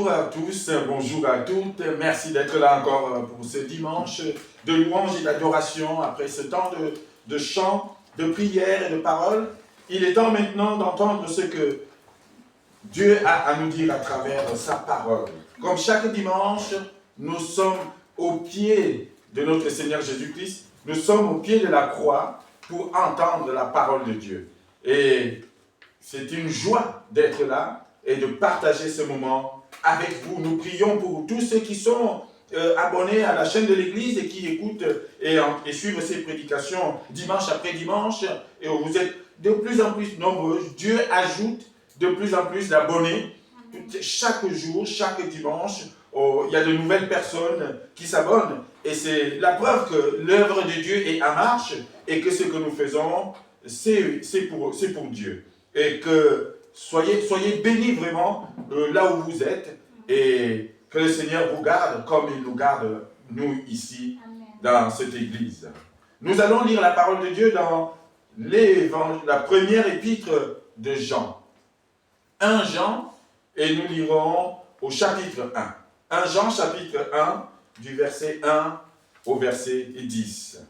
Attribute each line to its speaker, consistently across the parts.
Speaker 1: Bonjour à tous, bonjour à toutes. Merci d'être là encore pour ce dimanche de louange et d'adoration après ce temps de chant, de prière et de parole. Il est temps maintenant d'entendre ce que Dieu a à nous dire à travers sa parole. Comme chaque dimanche, nous sommes au pied de notre Seigneur Jésus-Christ. Nous sommes au pied de la croix pour entendre la parole de Dieu. Et c'est une joie d'être là et de partager ce moment avec vous. Nous prions pour tous ceux qui sont abonnés à la chaîne de l'Église et qui écoutent et suivent ces prédications dimanche après dimanche. Et vous êtes de plus en plus nombreux. Dieu ajoute de plus en plus d'abonnés. Chaque jour, chaque dimanche, il y a de nouvelles personnes qui s'abonnent. Et c'est la preuve que l'œuvre de Dieu est en marche et que ce que nous faisons, c'est pour Dieu. Et que soyez bénis vraiment là où vous êtes et que le Seigneur vous garde comme il nous garde, nous, ici, dans cette église. Nous allons lire la parole de Dieu dans la première épître de Jean. 1 Jean, et nous lirons au chapitre 1. 1 Jean, chapitre 1, du verset 1 au verset 10.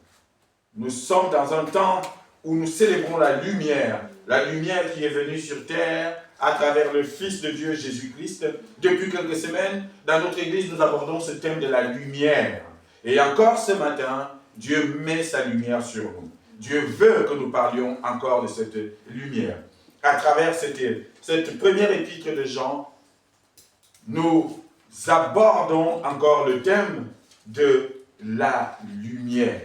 Speaker 1: Nous sommes dans un temps où nous célébrons la lumière qui est venue sur terre à travers le Fils de Dieu Jésus-Christ. Depuis quelques semaines, dans notre église, nous abordons ce thème de la lumière. Et encore ce matin, Dieu met sa lumière sur nous. Dieu veut que nous parlions encore de cette lumière. À travers cette première épître de Jean, nous abordons encore le thème de la lumière.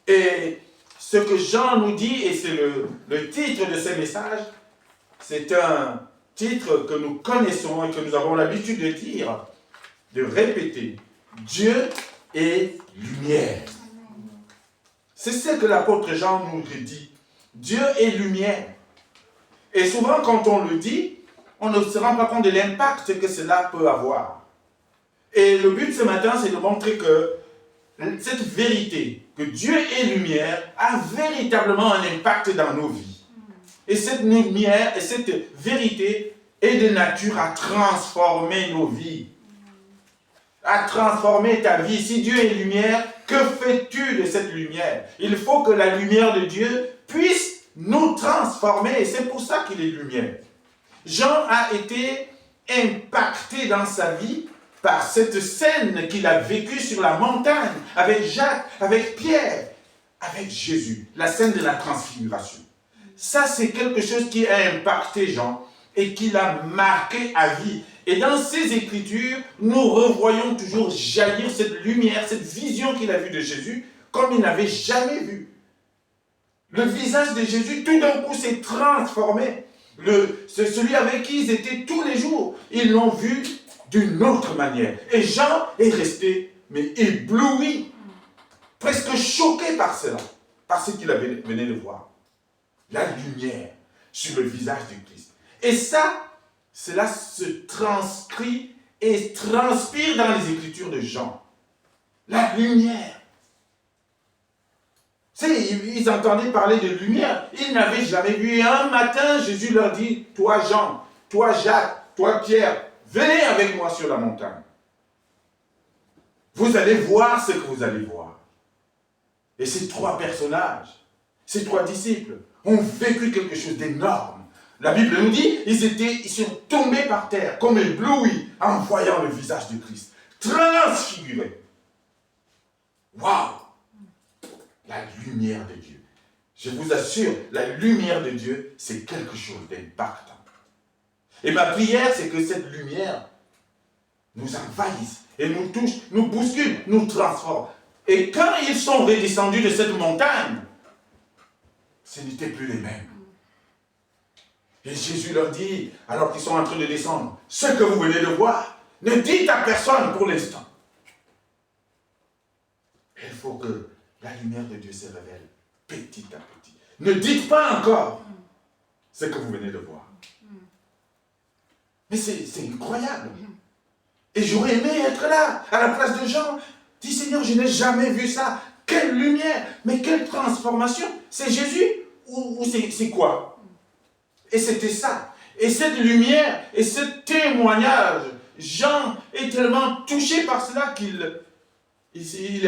Speaker 1: Et ce que Jean nous dit, et c'est le titre de ce message, c'est un titre que nous connaissons et que nous avons l'habitude de dire, de répéter. Dieu est lumière. C'est ce que l'apôtre Jean nous dit. Dieu est lumière. Et souvent, quand on le dit, on ne se rend pas compte de l'impact que cela peut avoir. Et le but ce matin, c'est de montrer que cette vérité, que Dieu est lumière, a véritablement un impact dans nos vies. Et cette lumière et cette vérité est de nature à transformer nos vies. À transformer ta vie. Si Dieu est lumière, que fais-tu de cette lumière? Il faut que la lumière de Dieu puisse nous transformer. Et c'est pour ça qu'il est lumière. Jean a été impacté dans sa vie par cette scène qu'il a vécue sur la montagne, avec Jacques, avec Pierre, avec Jésus, la scène de la transfiguration. Ça, c'est quelque chose qui a impacté Jean et qui l'a marqué à vie. Et dans ces Écritures, nous revoyons toujours jaillir cette lumière, cette vision qu'il a vue de Jésus, comme il n'avait jamais vu. Le visage de Jésus, tout d'un coup, s'est transformé. C'est celui avec qui ils étaient tous les jours. Ils l'ont vu d'une autre manière. Et Jean est resté, mais ébloui, presque choqué par cela, par ce qu'il venait de voir. La lumière sur le visage du Christ. Et cela se transcrit et transpire dans les Écritures de Jean. La lumière. Ils entendaient parler de lumière. Ils n'avaient jamais vu. Et un matin, Jésus leur dit, toi Jean, toi Jacques, toi Pierre, venez avec moi sur la montagne. Vous allez voir ce que vous allez voir. Et ces trois personnages, ces trois disciples, ont vécu quelque chose d'énorme. La Bible nous dit, ils sont tombés par terre, comme éblouis, en voyant le visage de Christ, transfiguré. Waouh! La lumière de Dieu. Je vous assure, la lumière de Dieu, c'est quelque chose d'impactant. Et ma prière, c'est que cette lumière nous envahisse et nous touche, nous bouscule, nous transforme. Et quand ils sont redescendus de cette montagne, ce n'était plus les mêmes. Et Jésus leur dit, alors qu'ils sont en train de descendre, ce que vous venez de voir, ne dites à personne pour l'instant. Il faut que la lumière de Dieu se révèle petit à petit. Ne dites pas encore ce que vous venez de voir. Mais c'est incroyable. Et j'aurais aimé être là, à la place de Jean. Dis Seigneur, je n'ai jamais vu ça. Quelle lumière, mais quelle transformation. C'est Jésus ou c'est quoi? Et c'était ça. Et cette lumière et ce témoignage, Jean est tellement touché par cela qu'il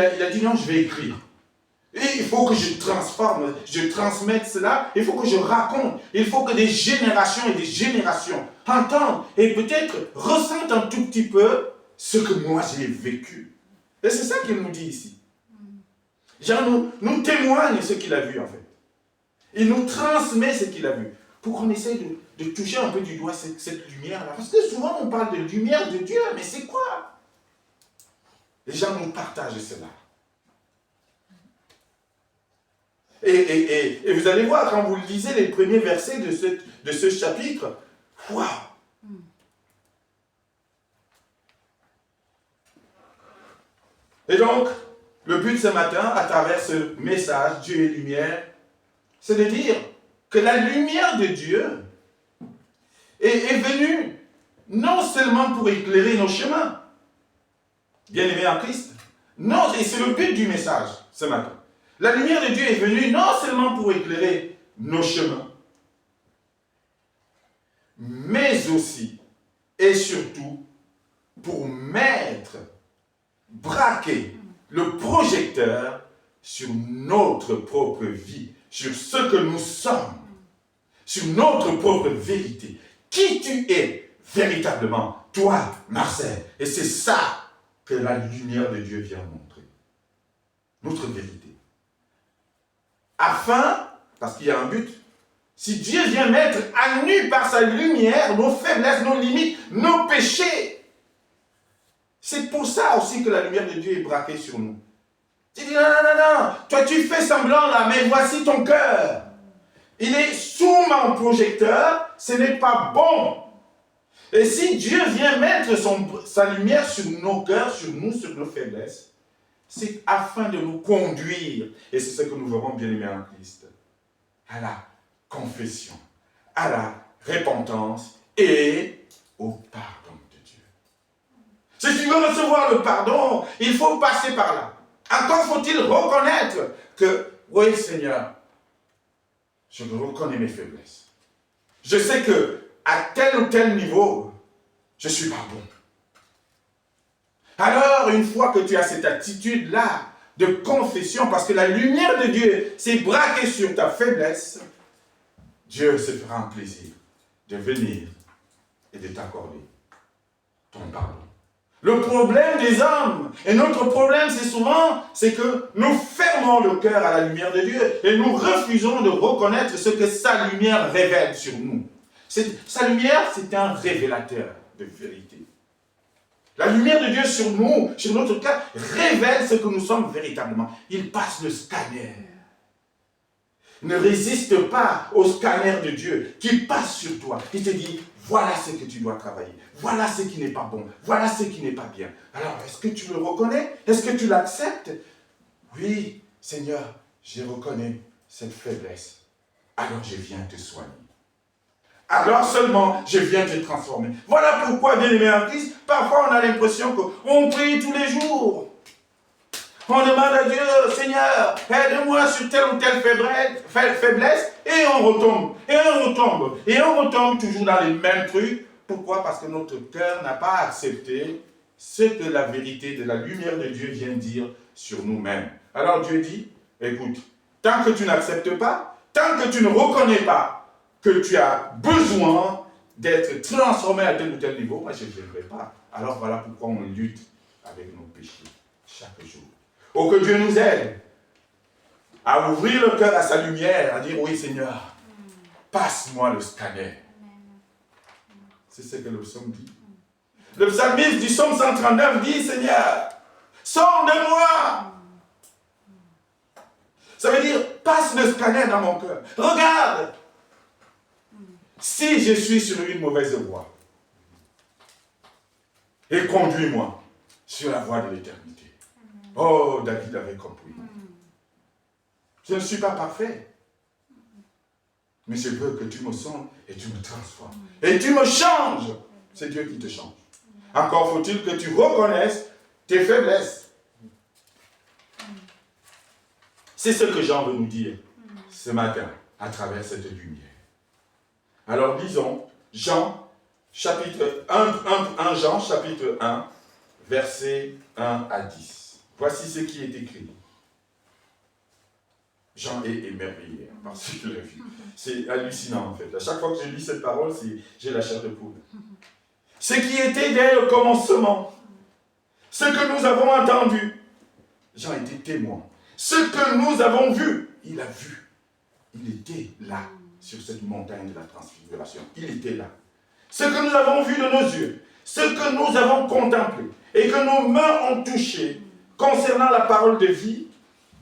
Speaker 1: a dit non, je vais écrire. Et il faut que je transforme, je transmette cela, il faut que je raconte, il faut que des générations et des générations entendent et peut-être ressentent un tout petit peu ce que moi j'ai vécu. Et c'est ça qu'il nous dit ici. Jean nous témoigne ce qu'il a vu en fait. Il nous transmet ce qu'il a vu. Pour qu'on essaie de toucher un peu du doigt cette lumière-là. Parce que souvent on parle de lumière de Dieu, mais c'est quoi? Les gens nous partagent cela. Et vous allez voir, quand vous lisez les premiers versets de ce chapitre, waouh! Et donc, le but ce matin, à travers ce message, Dieu est lumière, c'est de dire que la lumière de Dieu est venue non seulement pour éclairer nos chemins, bien-aimés en Christ, non, et c'est le but du message ce matin. La lumière de Dieu est venue non seulement pour éclairer nos chemins, mais aussi et surtout pour braquer le projecteur sur notre propre vie, sur ce que nous sommes, sur notre propre vérité. Qui tu es véritablement, toi, Marcel. Et c'est ça que la lumière de Dieu vient montrer. Notre vérité. Afin, parce qu'il y a un but, si Dieu vient mettre à nu par sa lumière nos faiblesses, nos limites, nos péchés, c'est pour ça aussi que la lumière de Dieu est braquée sur nous. Tu dis non, toi tu fais semblant là, mais voici ton cœur. Il est sous mon projecteur, ce n'est pas bon. Et si Dieu vient mettre sa lumière sur nos cœurs, sur nous, sur nos faiblesses, c'est afin de nous conduire, et c'est ce que nous verrons bien aimés en Christ, à la confession, à la repentance et au pardon de Dieu. Si tu veux recevoir le pardon, il faut passer par là. Encore faut-il reconnaître que, oui Seigneur, je reconnais mes faiblesses. Je sais que à tel ou tel niveau, je ne suis pas bon. Alors, une fois que tu as cette attitude-là de confession, parce que la lumière de Dieu s'est braquée sur ta faiblesse, Dieu se fera un plaisir de venir et de t'accorder ton pardon. Le problème des hommes, et notre problème c'est que nous fermons le cœur à la lumière de Dieu et nous refusons de reconnaître ce que sa lumière révèle sur nous. Sa lumière, c'est un révélateur de vérité. La lumière de Dieu sur nous, sur notre cœur, révèle ce que nous sommes véritablement. Il passe le scanner. Ne résiste pas au scanner de Dieu qui passe sur toi. Il te dit, voilà ce que tu dois travailler. Voilà ce qui n'est pas bon. Voilà ce qui n'est pas bien. Alors, est-ce que tu le reconnais? Est-ce que tu l'acceptes? Oui, Seigneur, je reconnais cette faiblesse. Alors, je viens te soigner. Alors seulement, je viens te transformer. Voilà pourquoi, bien-aimés en Christ, parfois on a l'impression qu'on prie tous les jours. On demande à Dieu, Seigneur, aide-moi sur telle ou telle faiblesse, et on retombe, et on retombe, et on retombe toujours dans les mêmes trucs. Pourquoi? Parce que notre cœur n'a pas accepté ce que la vérité de la lumière de Dieu vient dire sur nous-mêmes. Alors Dieu dit, écoute, tant que tu n'acceptes pas, tant que tu ne reconnais pas que tu as besoin d'être transformé à tel ou tel niveau, moi je ne viendrai pas. Alors voilà pourquoi on lutte avec nos péchés chaque jour. Oh, que Dieu nous aide à ouvrir le cœur à sa lumière, à dire oui Seigneur, passe-moi le scanner. C'est ce que le psaume dit. Le psalmiste du psaume 139 dit, Seigneur, sonde-moi. Ça veut dire, passe le scanner dans mon cœur. Regarde. Si je suis sur une mauvaise voie, et conduis-moi sur la voie de l'éternité. Oh, David avait compris. Je ne suis pas parfait. Mais je veux que tu me sondes et tu me transformes. Et tu me changes. C'est Dieu qui te change. Encore faut-il que tu reconnaisses tes faiblesses. C'est ce que Jean veut nous dire ce matin à travers cette lumière. Alors lisons Jean chapitre 1 Jean, chapitre 1, versets 1 à 10. Voici ce qui est écrit. Jean est émerveillé par ce qu'il a vu. C'est hallucinant en fait. À chaque fois que je lis cette parole, j'ai la chair de poule. Ce qui était dès le commencement, ce que nous avons entendu, Jean était témoin. Ce que nous avons vu, il a vu. Il était là, sur cette montagne de la transfiguration. Il était là. Ce que nous avons vu de nos yeux, ce que nous avons contemplé et que nos mains ont touché concernant la parole de vie,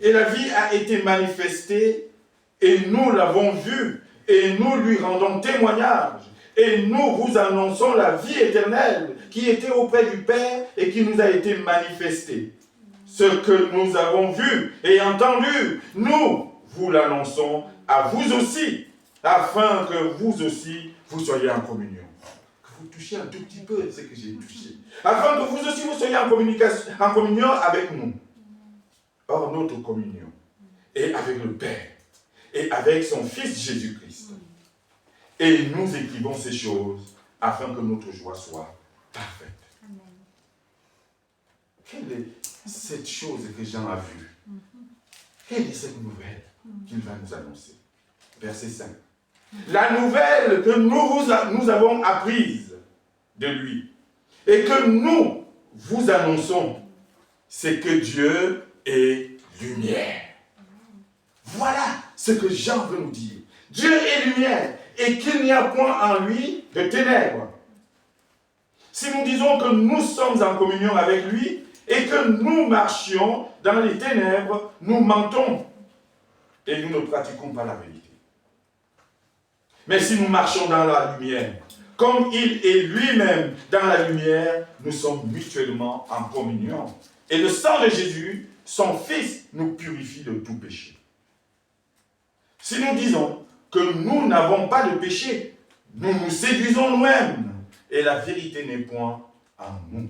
Speaker 1: et la vie a été manifestée, et nous l'avons vue, et nous lui rendons témoignage, et nous vous annonçons la vie éternelle qui était auprès du Père et qui nous a été manifestée. Ce que nous avons vu et entendu, nous vous l'annonçons à vous aussi, afin que vous aussi, vous soyez en communion. Que vous touchiez un tout petit peu ce que j'ai touché. Afin que vous aussi, vous soyez en communion avec nous. Or, notre communion est avec le Père et avec son Fils Jésus-Christ. Et nous écrivons ces choses afin que notre joie soit parfaite. Amen. Quelle est cette chose que Jean a vue? Quelle est cette nouvelle qu'il va nous annoncer? Verset 5. La nouvelle que nous avons apprise de lui et que nous vous annonçons, c'est que Dieu est lumière. Voilà ce que Jean veut nous dire. Dieu est lumière et qu'il n'y a point en lui de ténèbres. Si nous disons que nous sommes en communion avec lui et que nous marchions dans les ténèbres, nous mentons et nous ne pratiquons pas la vérité. Mais si nous marchons dans la lumière, comme il est lui-même dans la lumière, nous sommes mutuellement en communion. Et le sang de Jésus, son Fils, nous purifie de tout péché. Si nous disons que nous n'avons pas de péché, nous nous séduisons nous-mêmes et la vérité n'est point en nous.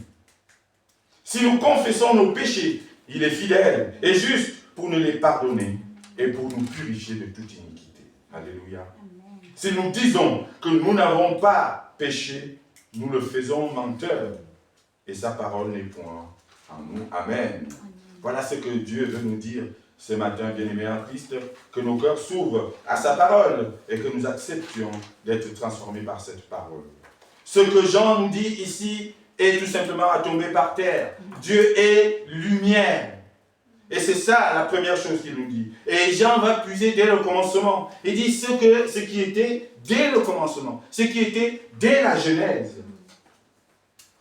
Speaker 1: Si nous confessons nos péchés, il est fidèle et juste pour nous les pardonner et pour nous purifier de toute iniquité. Alléluia. Amen. Si nous disons que nous n'avons pas péché, nous le faisons menteur et sa parole n'est point en nous. Amen. Amen. Voilà ce que Dieu veut nous dire ce matin, bien-aimés en Christ, que nos cœurs s'ouvrent à sa parole et que nous acceptions d'être transformés par cette parole. Ce que Jean nous dit ici est tout simplement à tomber par terre. Dieu est lumière. Et c'est ça la première chose qu'il nous dit. Et Jean va puiser dès le commencement. Il dit ce qui était dès le commencement, ce qui était dès la Genèse.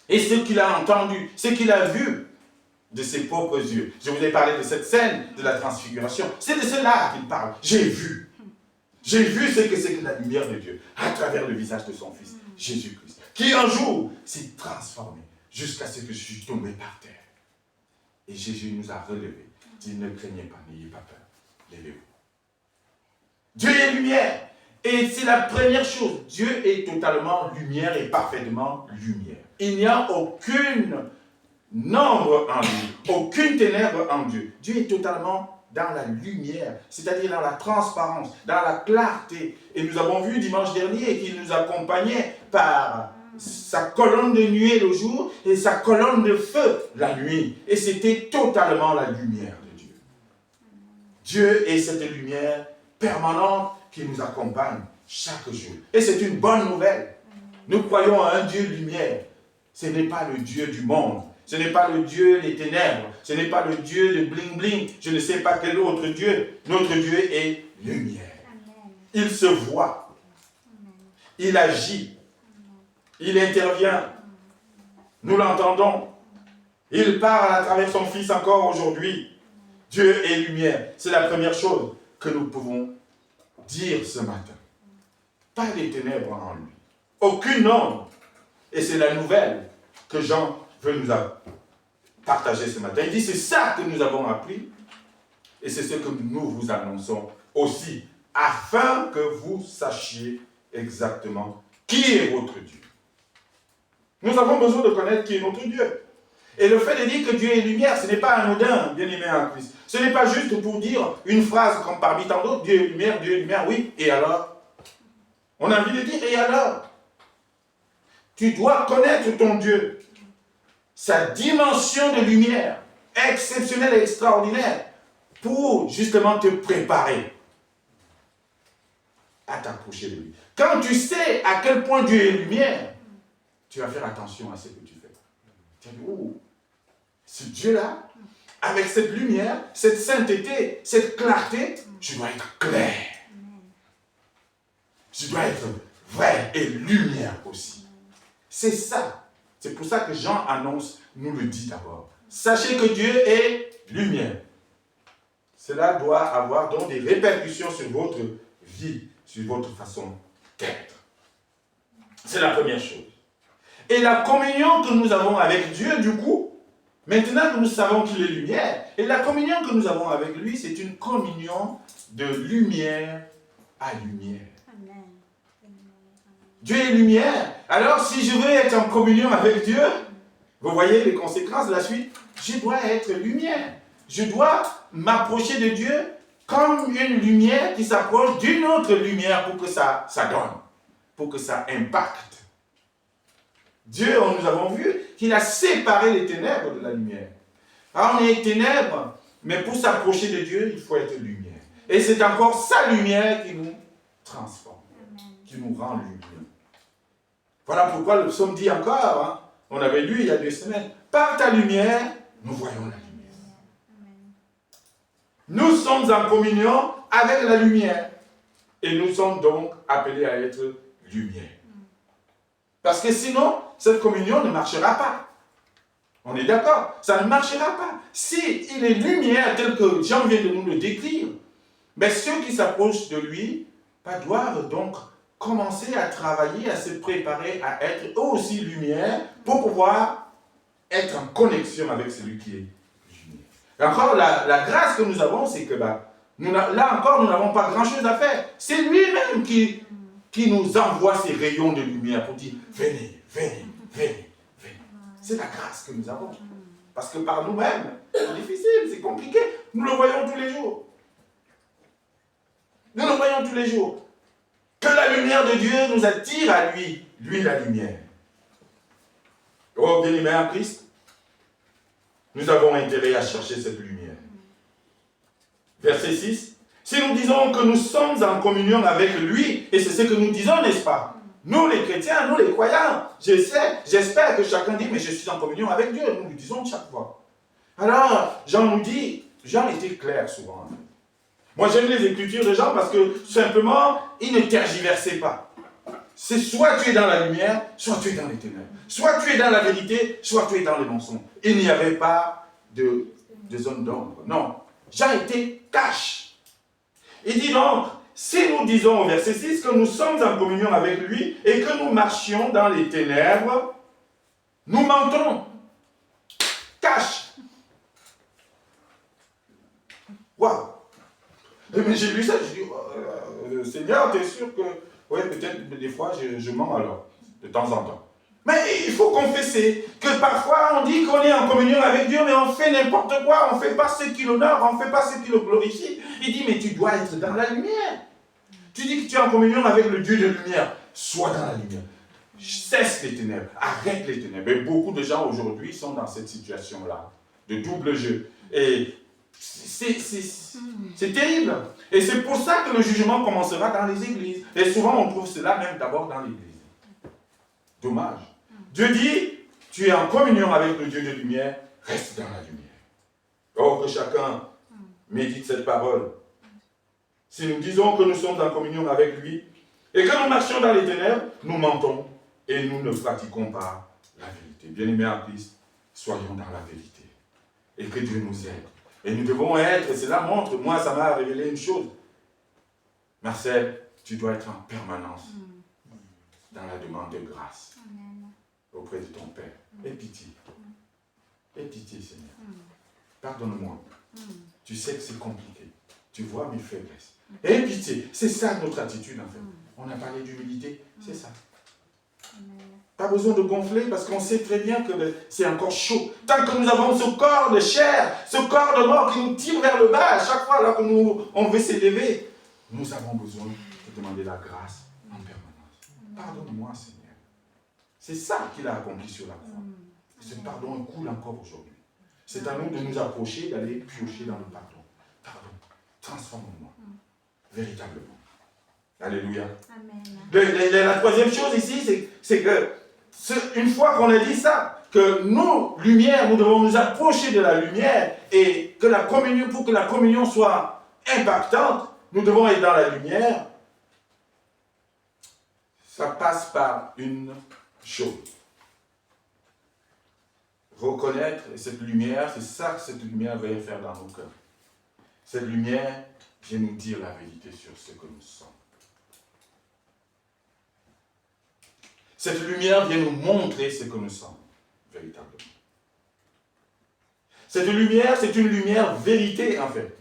Speaker 1: Et ce qu'il a entendu, ce qu'il a vu de ses propres yeux. Je vous ai parlé de cette scène de la transfiguration. C'est de cela qu'il parle. J'ai vu. J'ai vu ce que c'est que la lumière de Dieu à travers le visage de son Fils, Jésus-Christ, qui un jour s'est transformé jusqu'à ce que je suis tombé par terre. Et Jésus nous a relevés. Il dit, ne craignez pas, n'ayez pas peur. Levez-vous. Dieu est lumière. Et c'est la première chose. Dieu est totalement lumière et parfaitement lumière. Il n'y a aucune nombre en lui, aucune ténèbre en Dieu. Dieu est totalement dans la lumière, c'est-à-dire dans la transparence, dans la clarté. Et nous avons vu dimanche dernier qu'il nous accompagnait par sa colonne de nuée le jour et sa colonne de feu la nuit. Et c'était totalement la lumière de Dieu. Dieu est cette lumière permanente qui nous accompagne chaque jour. Et c'est une bonne nouvelle. Nous croyons à un Dieu lumière. Ce n'est pas le Dieu du monde. Ce n'est pas le Dieu des ténèbres. Ce n'est pas le Dieu de bling-bling. Je ne sais pas quel autre Dieu. Notre Dieu est lumière. Amen. Il se voit. Amen. Il agit. Amen. Il intervient. Nous l'entendons. Il parle à travers son Fils encore aujourd'hui. Dieu est lumière. C'est la première chose que nous pouvons dire ce matin. Pas les ténèbres en lui. Aucune ombre. Et c'est la nouvelle que Jean veut nous partager ce matin. Il dit, c'est ça que nous avons appris et c'est ce que nous vous annonçons aussi, afin que vous sachiez exactement qui est votre Dieu. Nous avons besoin de connaître qui est notre Dieu. Et le fait de dire que Dieu est lumière, ce n'est pas anodin, bien-aimé en Christ. Ce n'est pas juste pour dire une phrase comme parmi tant d'autres, Dieu est lumière, oui, et alors? On a envie de dire, et alors? Tu dois connaître ton Dieu, sa dimension de lumière, exceptionnelle et extraordinaire, pour justement te préparer à t'approcher de lui. Quand tu sais à quel point Dieu est lumière, tu vas faire attention à ce que tu fais. Tu vas dire, oh, ce Dieu-là, avec cette lumière, cette sainteté, cette clarté, je dois être clair. Je dois être vrai et lumière aussi. C'est ça. C'est pour ça que Jean annonce, nous le dit d'abord. Sachez que Dieu est lumière. Cela doit avoir donc des répercussions sur votre vie, sur votre façon d'être. C'est la première chose. Et la communion que nous avons avec Dieu, du coup, maintenant que nous savons qu'il est lumière, et la communion que nous avons avec lui, c'est une communion de lumière à lumière. Amen. Dieu est lumière. Alors, si je veux être en communion avec Dieu, vous voyez les conséquences de la suite, je dois être lumière. Je dois m'approcher de Dieu comme une lumière qui s'approche d'une autre lumière pour que ça donne, pour que ça impacte. Dieu, nous avons vu qu'il a séparé les ténèbres de la lumière. Alors, on est ténèbres, mais pour s'approcher de Dieu, il faut être lumière. Et c'est encore sa lumière qui nous transforme, qui nous rend lumineux. Voilà pourquoi le psaume dit encore, on avait lu il y a 2 semaines, par ta lumière, nous voyons la lumière. Nous sommes en communion avec la lumière. Et nous sommes donc appelés à être lumière. Parce que sinon, cette communion ne marchera pas. On est d'accord? Ça ne marchera pas. Si il est lumière tel que Jean vient de nous le décrire, mais ceux qui s'approchent de lui doivent donc commencer à travailler, à se préparer à être eux aussi lumière pour pouvoir être en connexion avec celui qui est lumière. Et encore, la grâce que nous avons, c'est que là encore, nous n'avons pas grand-chose à faire. C'est lui-même qui nous envoie ces rayons de lumière pour dire, venez, venez, venez, venez. C'est la grâce que nous avons. Parce que par nous-mêmes, c'est difficile, c'est compliqué. Nous le voyons tous les jours. Nous le voyons tous les jours. Que la lumière de Dieu nous attire à lui, lui la lumière. Oh, bien-aimés en Christ, nous avons intérêt à chercher cette lumière. Verset 6. Si nous disons que nous sommes en communion avec lui, et c'est ce que nous disons, n'est-ce pas? Nous les chrétiens, nous les croyants, j'espère que chacun dit, mais je suis en communion avec Dieu, nous le disons chaque fois. Alors, Jean nous dit, Jean était clair souvent. Moi j'aime les écritures de Jean parce que simplement, il ne tergiversait pas. C'est soit tu es dans la lumière, soit tu es dans les ténèbres. Soit tu es dans la vérité, soit tu es dans les mensonges. Il n'y avait pas de zone d'ombre. Non. Jean était cash. Il dit donc, si nous disons au verset 6 que nous sommes en communion avec lui et que nous marchions dans les ténèbres, nous mentons. Cash. Waouh. Mais j'ai lu ça, je dis, Seigneur, tu es sûr que... Oui, peut-être des fois, je mens alors, de temps en temps. Mais il faut confesser que parfois on dit qu'on est en communion avec Dieu, mais on fait n'importe quoi, on ne fait pas ce qui l'honore, on ne fait pas ce qui le glorifie. Il dit, mais tu dois être dans la lumière. Tu dis que tu es en communion avec le Dieu de lumière, sois dans la lumière. Cesse les ténèbres, arrête les ténèbres. Et beaucoup de gens aujourd'hui sont dans cette situation-là, de double jeu. Et c'est terrible. Et c'est pour ça que le jugement commencera dans les églises. Et souvent on trouve cela même d'abord dans l'église. Dommage. Dieu dit, tu es en communion avec le Dieu de lumière, reste dans la lumière. Or que chacun médite cette parole. Si nous disons que nous sommes en communion avec lui et que nous marchons dans les ténèbres, nous mentons et nous ne pratiquons pas la vérité. Bien-aimés en Christ, soyons dans la vérité et que Dieu nous aide. Et nous devons être, et cela montre, moi ça m'a révélé une chose. Marcel, tu dois être en permanence dans la demande de grâce auprès de ton Père. Aie pitié. Aie pitié, Seigneur. Pardonne-moi. Tu sais que c'est compliqué. Tu vois mes faiblesses. Aie pitié. C'est ça notre attitude en fait. On a parlé d'humilité, c'est ça. Pas besoin de gonfler parce qu'on sait très bien que c'est encore chaud. Tant que nous avons ce corps de chair, ce corps de mort qui nous tire vers le bas à chaque fois alors que on veut s'élever, nous avons besoin de demander la grâce en permanence. Pardonne-moi, Seigneur. C'est ça qu'il a accompli sur la croix. Ce pardon coule encore aujourd'hui. C'est à nous de nous approcher, d'aller piocher dans le pardon. Pardon, transforme-moi, véritablement. Alléluia. Amen. La troisième chose ici, c'est que, une fois qu'on a dit ça, que nous, lumière, nous devons nous approcher de la lumière et que la communion, pour que la communion soit impactante, nous devons être dans la lumière. Ça passe par une chose. Reconnaître cette lumière, c'est ça que cette lumière va faire dans nos cœurs. Cette lumière vient nous dire la vérité sur ce que nous sommes. Cette lumière vient nous montrer ce que nous sommes, véritablement. Cette lumière, c'est une lumière vérité, en fait.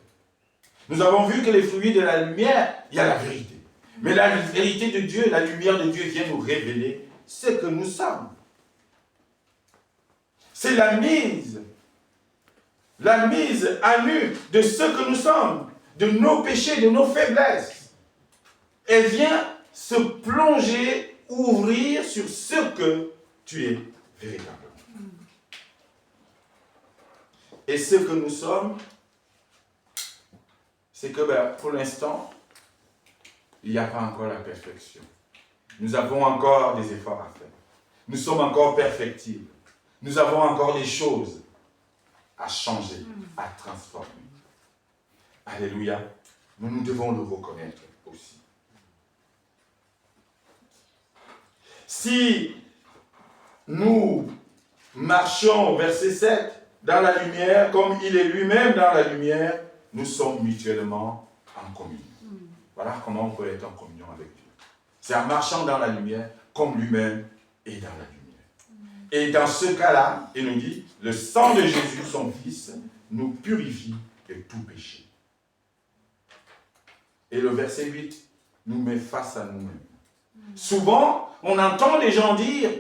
Speaker 1: Nous avons vu que les fruits de la lumière, il y a la vérité. Mais la vérité de Dieu, la lumière de Dieu vient nous révéler ce que nous sommes. C'est la mise à nu de ce que nous sommes, de nos péchés, de nos faiblesses. Elle vient se plonger, ouvrir sur ce que tu es véritablement. Et ce que nous sommes, c'est que pour l'instant, il n'y a pas encore la perfection. Nous avons encore des efforts à faire. Nous sommes encore perfectibles. Nous avons encore des choses à changer, à transformer. Alléluia. Mais nous devons le reconnaître aussi. Si nous marchons, verset 7, dans la lumière, comme il est lui-même dans la lumière, nous sommes mutuellement en communion. Voilà comment on peut être en communion avec Dieu. C'est en marchant dans la lumière, comme lui-même est dans la lumière. Et dans ce cas-là, il nous dit, le sang de Jésus, son Fils, nous purifie de tout péché. Et le verset 8 nous met face à nous-mêmes. Souvent, on entend les gens dire,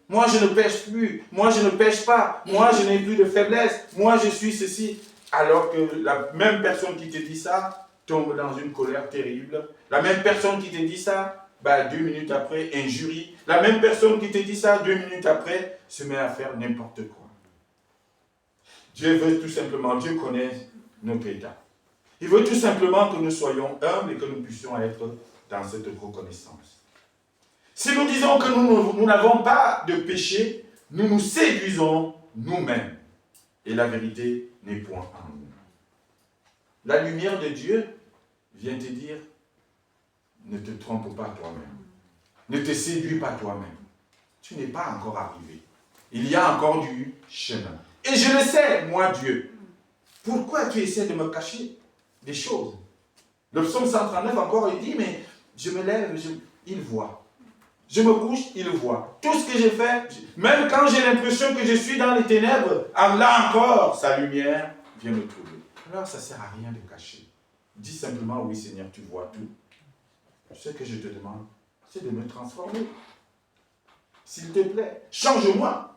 Speaker 1: moi je ne pêche plus, moi je ne pêche pas, moi je n'ai plus de faiblesse, moi je suis ceci. Alors que la même personne qui te dit ça tombe dans une colère terrible. La même personne qui te dit ça, 2 minutes après, injurie. La même personne qui te dit ça, 2 minutes après, se met à faire n'importe quoi. Dieu veut tout simplement, Dieu connaît notre état. Il veut tout simplement que nous soyons humbles et que nous puissions être dans cette reconnaissance. Si nous disons que nous n'avons pas de péché, nous nous séduisons nous-mêmes. Et la vérité n'est point en nous. La lumière de Dieu vient te dire, ne te trompe pas toi-même. Ne te séduis pas toi-même. Tu n'es pas encore arrivé. Il y a encore du chemin. Et je le sais, moi Dieu. Pourquoi tu essaies de me cacher des choses? Le psaume 139 encore, il dit, mais je me lève, il voit. Je me couche, il voit. Tout ce que j'ai fait, même quand j'ai l'impression que je suis dans les ténèbres, là encore, sa lumière vient me trouver. Alors ça ne sert à rien de cacher. Dis simplement, oui Seigneur, tu vois tout. Ce que je te demande, c'est de me transformer. S'il te plaît, change-moi.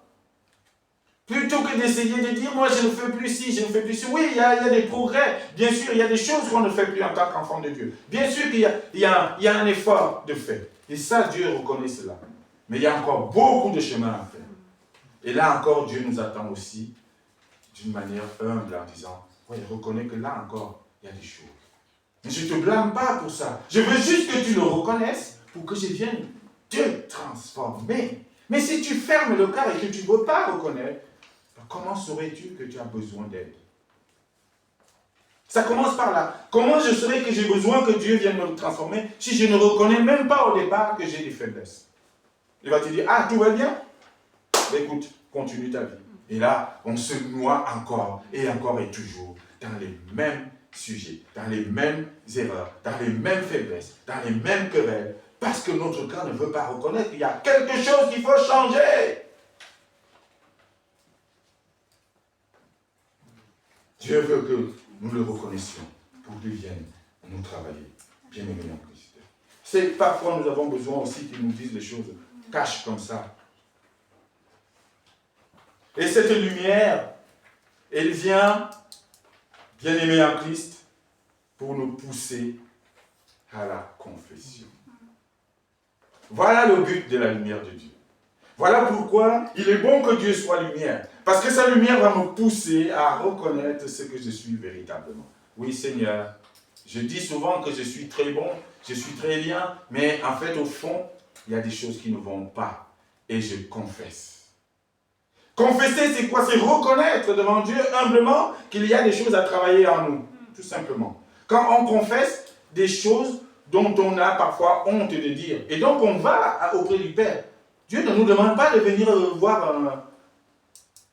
Speaker 1: Plutôt que d'essayer de dire, moi je ne fais plus ci, je ne fais plus ci. Oui, il y a des progrès. Bien sûr, il y a des choses qu'on ne fait plus en tant qu'enfant de Dieu. Bien sûr qu'il y a un effort de fait. Et ça, Dieu reconnaît cela. Mais il y a encore beaucoup de chemin à faire. Et là encore, Dieu nous attend aussi d'une manière humble en disant, oui, reconnais que là encore, il y a des choses. Mais je ne te blâme pas pour ça. Je veux juste que tu le reconnaisses pour que je vienne te transformer. Mais si tu fermes le cœur et que tu ne veux pas reconnaître, comment saurais-tu que tu as besoin d'aide? Ça commence par là. Comment je saurais que j'ai besoin que Dieu vienne me transformer si je ne reconnais même pas au départ que j'ai des faiblesses? Il va te dire, ah, tout va bien? Ben, écoute, continue ta vie. Et là, on se noie encore et encore et toujours dans les mêmes sujets, dans les mêmes erreurs, dans les mêmes faiblesses, dans les mêmes querelles, parce que notre cœur ne veut pas reconnaître qu'il y a quelque chose qu'il faut changer. Dieu veut que nous le reconnaissions pour qu'il vienne nous travailler. Bien-aimés en Christ. C'est parfois nous avons besoin aussi qu'il nous dise les choses caches comme ça. Et cette lumière, elle vient, bien-aimés en Christ, pour nous pousser à la confession. Voilà le but de la lumière de Dieu. Voilà pourquoi il est bon que Dieu soit lumière. Parce que sa lumière va me pousser à reconnaître ce que je suis véritablement. Oui, Seigneur, je dis souvent que je suis très bon, je suis très bien, mais en fait, au fond, il y a des choses qui ne vont pas. Et je confesse. Confesser, c'est quoi? C'est reconnaître devant Dieu humblement qu'il y a des choses à travailler en nous, tout simplement. Quand on confesse des choses dont on a parfois honte de dire, et donc on va auprès du Père. Dieu ne nous demande pas de venir voir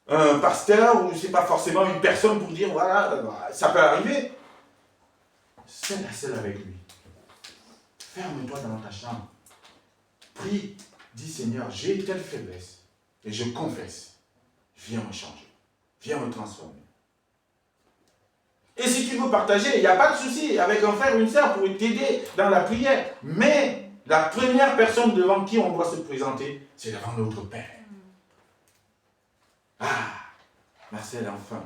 Speaker 1: un pasteur ou c'est pas forcément une personne pour dire voilà, ça peut arriver. Seul à seul avec lui. Ferme-toi dans ta chambre. Prie, dis Seigneur, j'ai telle faiblesse et je confesse. Viens me changer, viens me transformer. Et si tu veux partager, il n'y a pas de souci avec un frère ou une sœur pour t'aider dans la prière. Mais la première personne devant qui on doit se présenter, c'est devant notre Père. Ah, Marcel, enfin,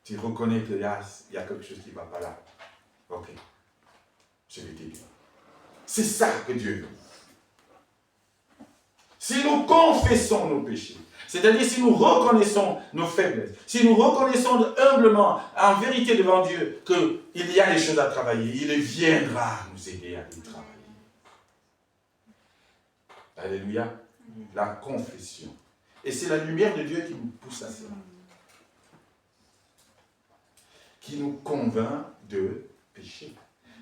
Speaker 1: tu reconnais qu'il y a quelque chose qui ne va pas là. Ok, je vais t'aider. C'est ça que Dieu veut. Si nous confessons nos péchés, c'est-à-dire si nous reconnaissons nos faiblesses, si nous reconnaissons humblement, en vérité devant Dieu, qu'il y a des choses à travailler, il viendra nous aider à les travailler. Alléluia. La confession. Et c'est la lumière de Dieu qui nous pousse à cela. Qui nous convainc de pécher.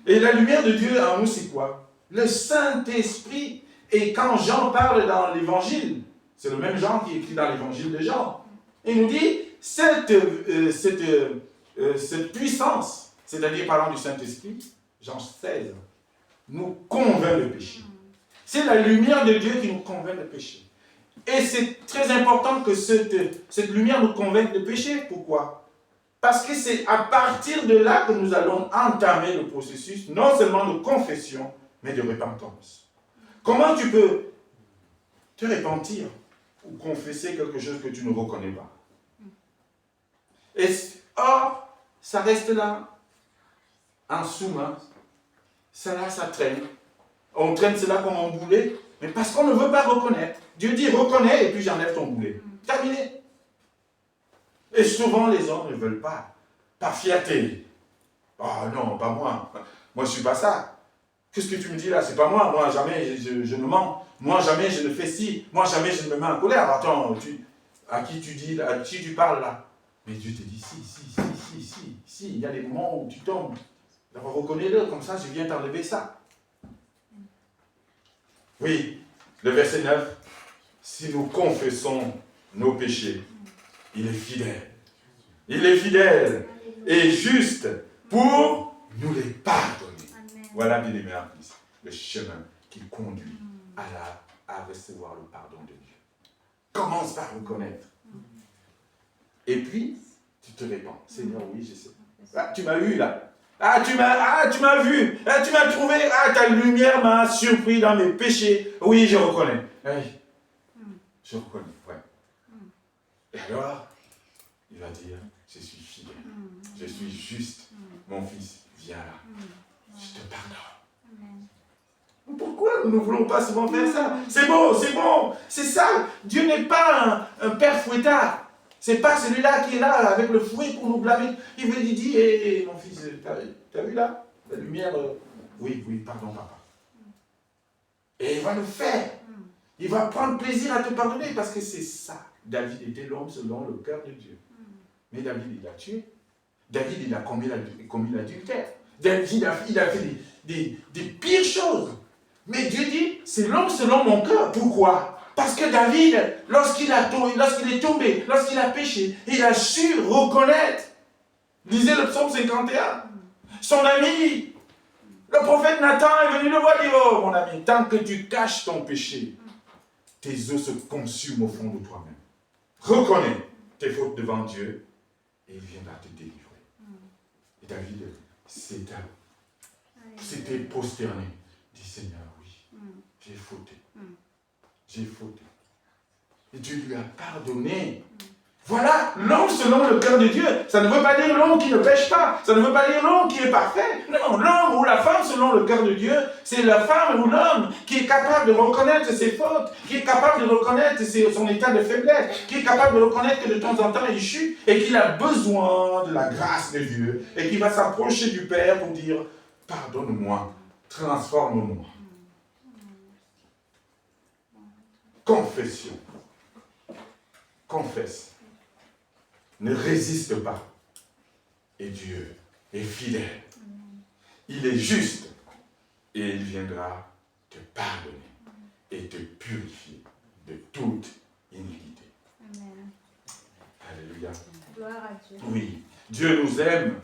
Speaker 1: Et la lumière de Dieu en nous, c'est quoi? Le Saint-Esprit. Et quand Jean parle dans l'Évangile, c'est le même Jean qui écrit dans l'Évangile de Jean. Il nous dit, cette puissance, c'est-à-dire parlant du Saint-Esprit, Jean 16, nous convainc de péché. C'est la lumière de Dieu qui nous convainc de péché. Et c'est très important que cette lumière nous convainque de péché. Pourquoi? Parce que c'est à partir de là que nous allons entamer le processus, non seulement de confession, mais de repentance. Comment tu peux te repentir ou confesser quelque chose que tu ne reconnais pas? Or, ça reste là, en sous-main. Ça là, ça traîne. On traîne cela comme un boulet, mais parce qu'on ne veut pas reconnaître. Dieu dit reconnais et puis j'enlève ton boulet. Terminé. Et souvent les hommes ne veulent pas. Par fierté. Oh non, pas moi. Moi je ne suis pas ça. Qu'est-ce que tu me dis là? C'est pas moi. Moi jamais je ne mens. Moi jamais je ne fais ci. Moi jamais je ne me mets en colère. Attends, à qui tu dis, à qui tu parles là? Mais Dieu te dit si. Il y a des moments où tu tombes. Alors reconnais-le, comme ça je viens t'enlever ça. Oui, le verset 9. Si nous confessons nos péchés, il est fidèle. Il est fidèle et juste pour nous les pardonner. Amen. Voilà, bien aimé en Christ, le chemin qui conduit à recevoir le pardon de Dieu. Commence par reconnaître. Et puis, tu te répands. Seigneur, oui, je sais. Ah, tu m'as eu là. Tu m'as vu. Tu m'as trouvé. Ta lumière m'a surpris dans mes péchés. Oui, je reconnais. Hey, je reconnais, ouais. Et alors, il va dire, je suis fidèle. Je suis juste. Mon fils, viens là. Je te pardonne. Pourquoi nous ne voulons pas souvent faire ça? C'est bon, c'est ça. Dieu n'est pas un père fouettard. C'est pas celui-là qui est là avec le fouet pour nous blâmer. Il dit, hé, mon fils, t'as vu là? La lumière, oui, pardon papa. Et il va le faire. Il va prendre plaisir à te pardonner parce que c'est ça. David était l'homme selon le cœur de Dieu. Mais David, il a tué. David, il a commis l'adultère. David, il a fait des pires choses. Mais Dieu dit, c'est l'homme selon mon cœur. Pourquoi? Parce que David, lorsqu'il est tombé, lorsqu'il a péché, il a su reconnaître. Lisez le psaume 51. Son ami, le prophète Nathan est venu le voir et dit, oh mon ami, tant que tu caches ton péché, tes os se consument au fond de toi-même. Reconnais tes fautes devant Dieu et il viendra te délivrer. Et David s'était prosterné. Dit Seigneur, oui, j'ai fauté. J'ai fauté. Et Dieu lui a pardonné. Voilà, l'homme selon le cœur de Dieu. Ça ne veut pas dire l'homme qui ne pêche pas. Ça ne veut pas dire l'homme qui est parfait. Non, l'homme ou la femme selon le cœur de Dieu, c'est la femme ou l'homme qui est capable de reconnaître ses fautes, qui est capable de reconnaître son état de faiblesse, qui est capable de reconnaître que de temps en temps il chute et qu'il a besoin de la grâce de Dieu et qui va s'approcher du Père pour dire « Pardonne-moi, transforme-moi ». Confession. Confesse. Ne résiste pas. Et Dieu est fidèle. Il est juste. Et il viendra te pardonner et te purifier de toute iniquité.
Speaker 2: Amen.
Speaker 1: Alléluia.
Speaker 2: Gloire à Dieu.
Speaker 1: Oui, Dieu nous aime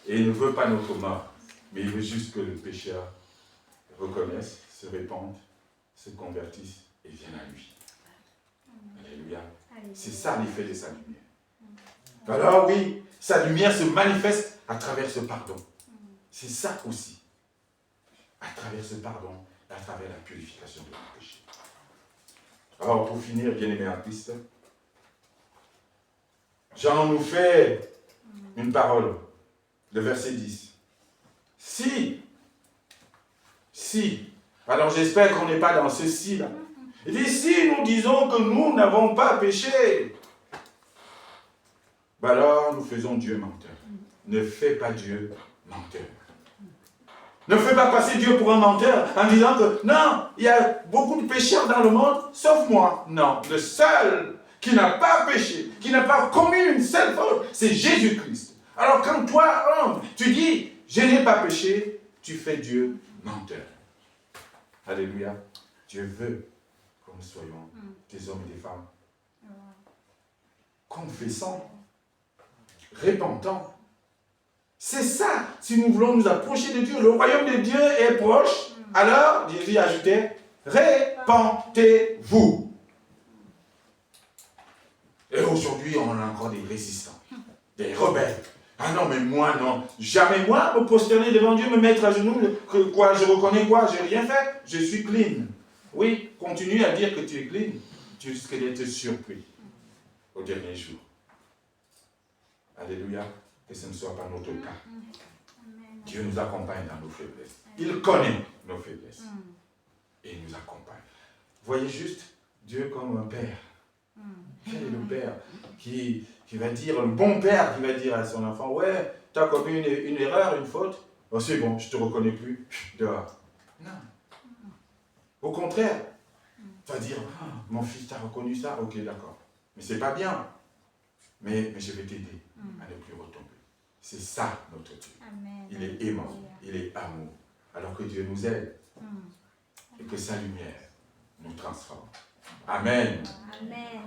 Speaker 1: et il ne veut pas notre mort. Mais il veut juste que le pécheur reconnaisse, se répande, se convertisse et vienne à lui. Alléluia. C'est ça l'effet de sa lumière. Alors oui, sa lumière se manifeste à travers ce pardon. C'est ça aussi. À travers ce pardon, à travers la purification de nos péchés. Alors pour finir, bien-aimés en Christ, Jean nous fait une parole, le verset 10. Si, alors j'espère qu'on n'est pas dans ce si-là. Il dit, si nous disons que nous n'avons pas péché, ben alors nous faisons Dieu menteur. Ne fais pas Dieu menteur. Ne fais pas passer Dieu pour un menteur en disant que non, il y a beaucoup de pécheurs dans le monde, sauf moi. Non, le seul qui n'a pas péché, qui n'a pas commis une seule faute, c'est Jésus-Christ. Alors quand toi, homme, tu dis, je n'ai pas péché, tu fais Dieu menteur. Alléluia. Dieu veut que nous soyons des hommes et des femmes confessant, repentant. C'est ça, si nous voulons nous approcher de Dieu. Le royaume de Dieu est proche. Alors, Jésus ajoutait, répentez-vous. Et aujourd'hui, on a encore des résistants, des rebelles. Ah non, mais moi, non. Jamais moi, me prosterner devant Dieu, me mettre à genoux, quoi, je reconnais quoi, j'ai rien fait, je suis clean. Oui, continue à dire que tu es clean, tu risques d'être surpris au dernier jour. Alléluia. Que ce ne soit pas notre cas. Dieu nous accompagne dans nos faiblesses. Il connaît nos faiblesses. Et il nous accompagne. Voyez juste Dieu comme un père. Quel est le père qui va dire, le bon père qui va dire à son enfant, ouais, tu as commis une erreur, une faute, oh, c'est bon, je ne te reconnais plus, dehors. Non. Au contraire, tu vas dire, ah, mon fils t'a reconnu ça, ok, d'accord. Mais c'est pas bien. Mais je vais t'aider à ne plus retomber. C'est ça notre Dieu. Amen. Il est aimant, il est amour. Alors que Dieu nous aide et que sa lumière nous transforme. Amen.
Speaker 2: Amen.